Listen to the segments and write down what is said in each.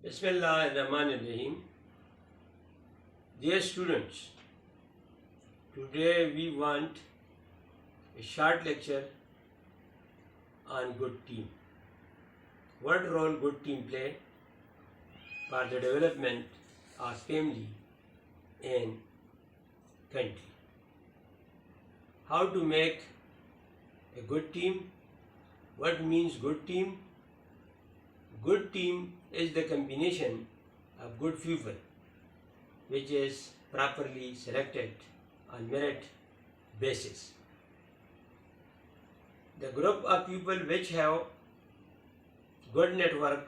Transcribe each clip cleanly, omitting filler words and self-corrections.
Bismillahirrahmanirrahim. Dear students, today we want a short lecture on good team. What role good team play for the development of family and country? How to make a good team? What means good team? Good team is the combination of good people which is properly selected on merit basis. The group of people which have good network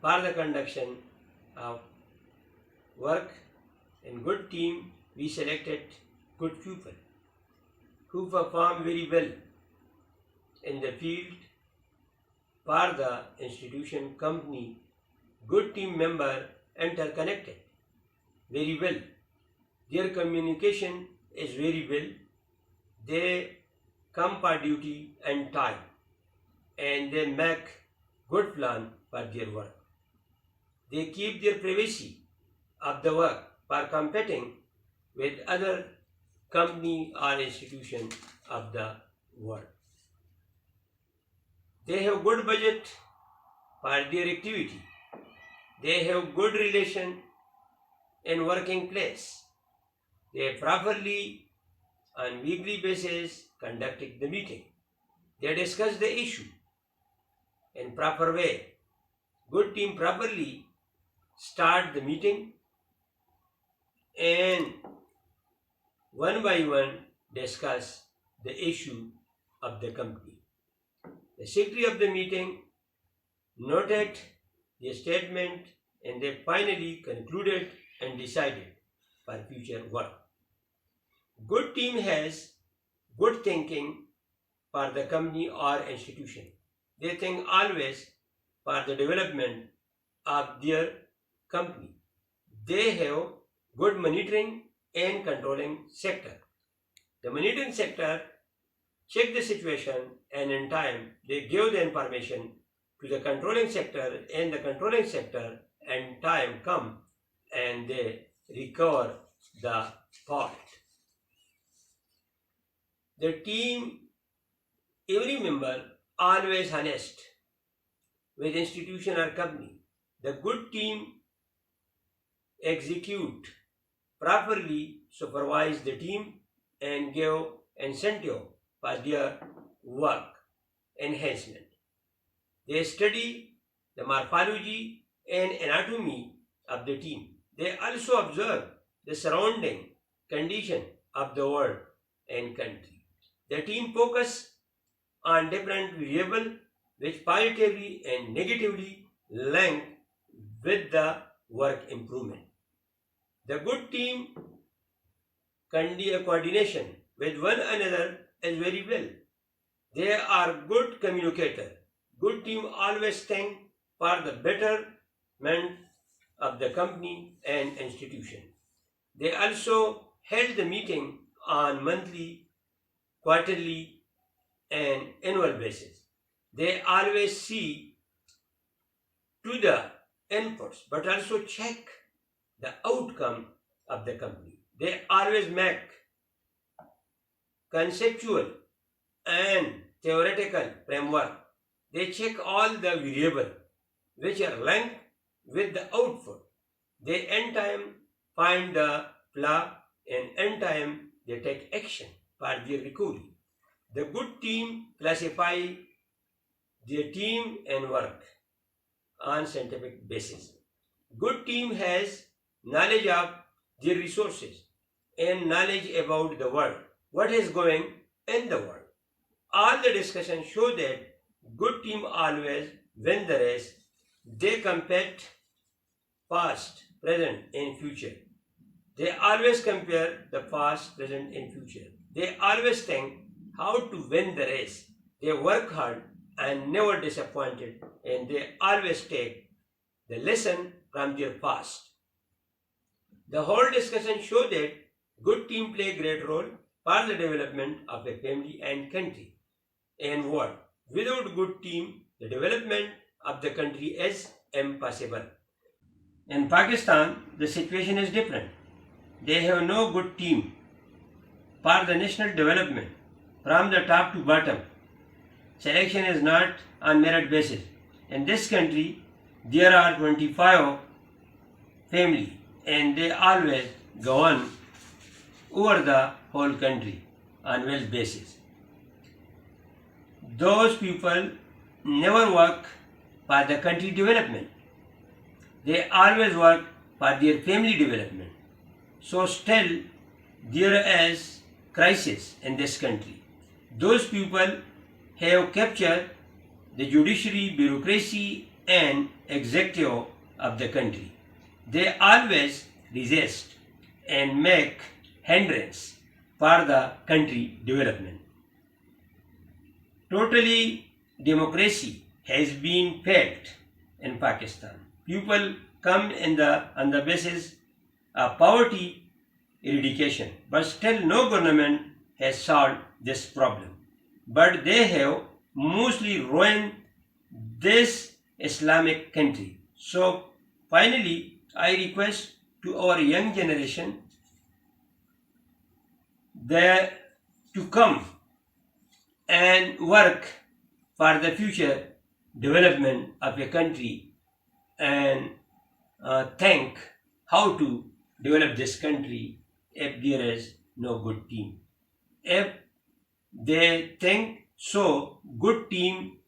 for the conduction of work and good team, we selected good people who perform very well in the field for the institution, company. Good team member interconnected very well. Their communication is very well. They come for duty and time and they make good plan for their work. They keep their privacy of the work for competing with other company or institution of the world. They have good budget for their activity. They have good relation in working place. They properly on weekly basis conducting the meeting. They discuss the issue in proper way. Good team properly start the meeting and one by one discuss the issue of the company. The secretary of the meeting noted the statement and they finally concluded and decided for future work. Good team has good thinking for the company or institution. They think always for the development of their company. They have good monitoring and controlling sector. The monitoring sector check the situation and in time they give the information to the controlling sector and the controlling sector and time come and they recover the fault. The team, every member always honest with institution or company. The good team execute properly, supervise the team and give incentive for their work enhancement. They study the morphology and anatomy of the team. They also observe the surrounding condition of the world and country. The team focus on different variables which positively and negatively link with the work improvement. The good team coordination with one another is very well. They are good communicator. Good team always think for the betterment of the company and institution. They also held the meeting on monthly, quarterly and annual basis. They always see to the inputs but also check the outcome of the company. They always make conceptual and theoretical framework. They check all the variables which are linked with the output. They in time find the flaw and in time they take action for their recovery. The good team classify their team and work on scientific basis. Good team has knowledge of their resources and knowledge about the world, what is going in the world. All the discussions show that good team always win the race. They compete past, present and future. They always compare the past, present and future. They always think how to win the race. They work hard and never disappointed and they always take the lesson from their past. The whole discussion show that good team play a great role for the development of a family and country and world. Without good team, the development of the country is impossible. In Pakistan, the situation is different. They have no good team for the national development from the top to bottom. Selection is not on merit basis. In this country, there are 25 families and they always govern over the whole country on wealth basis. Those people never work for the country development. They always work for their family development. So still there is crisis in this country. Those people have captured the judiciary, bureaucracy and executive of the country. They always resist and make hindrance for the country development. Totally democracy has been failed in Pakistan. People come on the basis of poverty eradication, but still no government has solved this problem. But they have mostly ruined this Islamic country. So finally, I request to our young generation to come and work for the future development of a country and think how to develop this country if there is no good team. If they think so, good team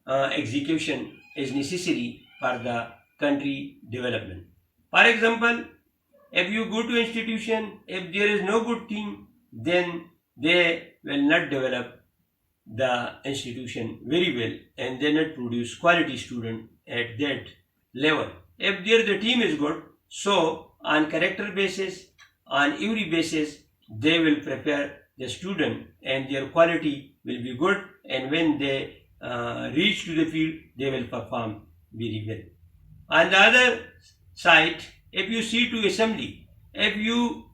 execution is necessary for the country development. For example, if you go to institution, if there is no good team, then they will not develop the institution very well and they not produce quality student at that level. If there the team is good, so on character basis, on every basis, they will prepare the student and their quality will be good, and when they reach to the field, they will perform very well. On the other side, if you see to assembly, if you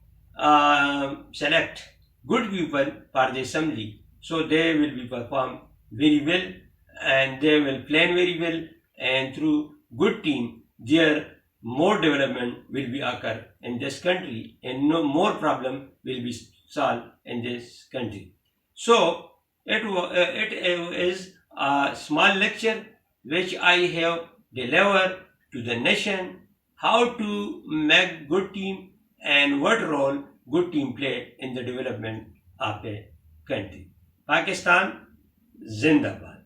select good people for the assembly, so they will be perform very well and they will plan very well, and through good team, their more development will be occur in this country and no more problem will be solved in this country. So it is a small lecture which I have delivered to the nation, how to make good team and what role good team play in the development of a country. Pakistan Zindabad.